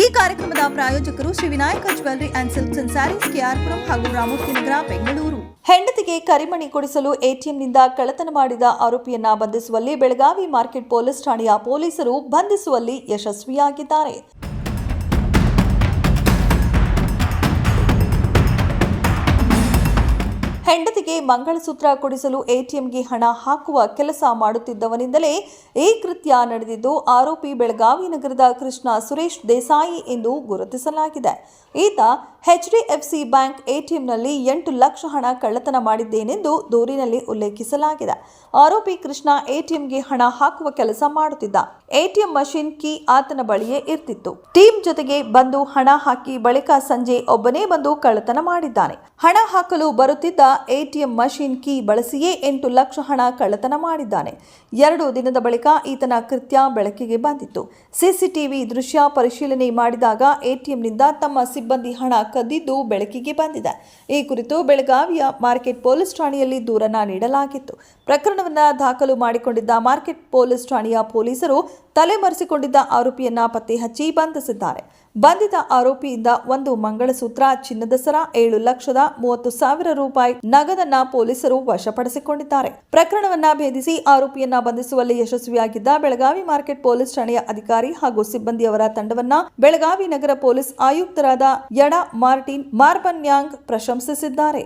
ಈ ಕಾರ್ಯಕ್ರಮದ ಪ್ರಾಯೋಜಕರು Shri Vinayaka jewellery and silks and saris KR Puram ಹಾಗೂ ರಾಮೂರ್ತಿ ನಗರ ಬೆಂಗಳೂರು. ಹೆಂಡತಿಗೆ ಕರಿಮಣಿ ಕೊಡಿಸಲು ಎಟಿಎಂನಿಂದ ಕಳ್ಳತನ ಮಾಡಿದ ಆರೋಪಿಯನ್ನ ಬಂಧಿಸುವಲ್ಲಿ ಬೆಳಗಾವಿ ಮಾರ್ಕೆಟ್ ಪೊಲೀಸ್ ಠಾಣೆಯ ಪೊಲೀಸರು ಬಂಧಿಸುವಲ್ಲಿ ಯಶಸ್ವಿಯಾಗಿದ್ದಾರೆ. ಹೆಂಡತಿಗೆ ಮಂಗಳಸೂತ್ರ ಕೊಡಿಸಲು ಎಟಿಎಂಗೆ ಹಣ ಹಾಕುವ ಕೆಲಸ ಮಾಡುತ್ತಿದ್ದವನಿಂದಲೇ ಈ ಕೃತ್ಯ ನಡೆದಿದ್ದು, ಆರೋಪಿ ಬೆಳಗಾವಿ ನಗರದ ಕೃಷ್ಣ ಸುರೇಶ್ ದೇಸಾಯಿ ಎಂದು ಗುರುತಿಸಲಾಗಿದೆ. ಈತ ಎಚ್ಡಿಎಫ್ಸಿ ಬ್ಯಾಂಕ್ ಎಟಿಎಂನಲ್ಲಿ 8 ಲಕ್ಷ ಹಣ ಕಳ್ಳತನ ಮಾಡಿದ್ದೇನೆಂದು ದೂರಿನಲ್ಲಿ ಉಲ್ಲೇಖಿಸಲಾಗಿದೆ. ಆರೋಪಿ ಕೃಷ್ಣ ಎಟಿಎಂಗೆ ಹಣ ಹಾಕುವ ಕೆಲಸ ಮಾಡುತ್ತಿದ್ದ. ಎಟಿಎಂ ಮಷಿನ್ ಕೀ ಆತನ ಬಳಿಯೇ ಇರ್ತಿತ್ತು. ಟೀಮ್ ಜೊತೆಗೆ ಬಂದು ಹಣ ಹಾಕಿ ಬಳಿಕ ಸಂಜೆ ಒಬ್ಬನೇ ಬಂದು ಕಳ್ಳತನ ಮಾಡಿದ್ದಾನೆ. ಹಣ ಹಾಕಲು ಬರುತ್ತಿದ್ದ ಎಟಿಎಂ ಮಷಿನ್ ಕೀ ಬಳಸಿಯೇ 8 ಲಕ್ಷ ಹಣ ಕಳ್ಳತನ ಮಾಡಿದ್ದಾನೆ. 2 ದಿನದ ಬಳಿಕ ಈತನ ಕೃತ್ಯ ಬೆಳಕಿಗೆ ಬಂದಿತ್ತು. ಸಿಸಿಟಿವಿ ದೃಶ್ಯ ಪರಿಶೀಲನೆ ಮಾಡಿದಾಗ ಎಟಿಎಂನಿಂದ ತಮ್ಮ ಸಿಬ್ಬಂದಿ ಹಣ ಕದ್ದಿದ್ದು ಬೆಳಕಿಗೆ ಬಂದಿದೆ. ಈ ಕುರಿತು ಬೆಳಗಾವಿಯ ಮಾರ್ಕೆಟ್ ಪೊಲೀಸ್ ಠಾಣೆಯಲ್ಲಿ ದೂರನ್ನ ನೀಡಲಾಗಿತ್ತು. ಪ್ರಕರಣವನ್ನು ದಾಖಲು ಮಾಡಿಕೊಂಡಿದ್ದ ಮಾರ್ಕೆಟ್ ಪೊಲೀಸ್ ಠಾಣೆಯ ಪೊಲೀಸರು ತಲೆಮರೆಸಿಕೊಂಡಿದ್ದ ಆರೋಪಿಯನ್ನ ಪತ್ತೆ ಹಚ್ಚಿ ಬಂಧಿಸಿದ್ದಾರೆ. ಬಂಧಿತ ಆರೋಪಿಯಿಂದ 1 ಮಂಗಳಸೂತ್ರ, ಚಿನ್ನದ ಸರ, 7,30,000 ರೂಪಾಯಿ ನಗದನ್ನ ಪೊಲೀಸರು ವಶಪಡಿಸಿಕೊಂಡಿದ್ದಾರೆ. ಪ್ರಕರಣವನ್ನ ಭೇದಿಸಿ ಆರೋಪಿಯನ್ನ ಬಂಧಿಸುವಲ್ಲಿ ಯಶಸ್ವಿಯಾಗಿದ್ದ ಬೆಳಗಾವಿ ಮಾರ್ಕೆಟ್ ಪೊಲೀಸ್ ಠಾಣೆಯ ಅಧಿಕಾರಿ ಹಾಗೂ ಸಿಬ್ಬಂದಿಯವರ ತಂಡವನ್ನ ಬೆಳಗಾವಿ ನಗರ ಪೊಲೀಸ್ ಆಯುಕ್ತರಾದ ಯಡ ಮಾರ್ಟಿನ್ ಮಾರ್ಬನ್ಯಾಂಗ್ ಪ್ರಶಂಸಿಸಿದ್ದಾರೆ.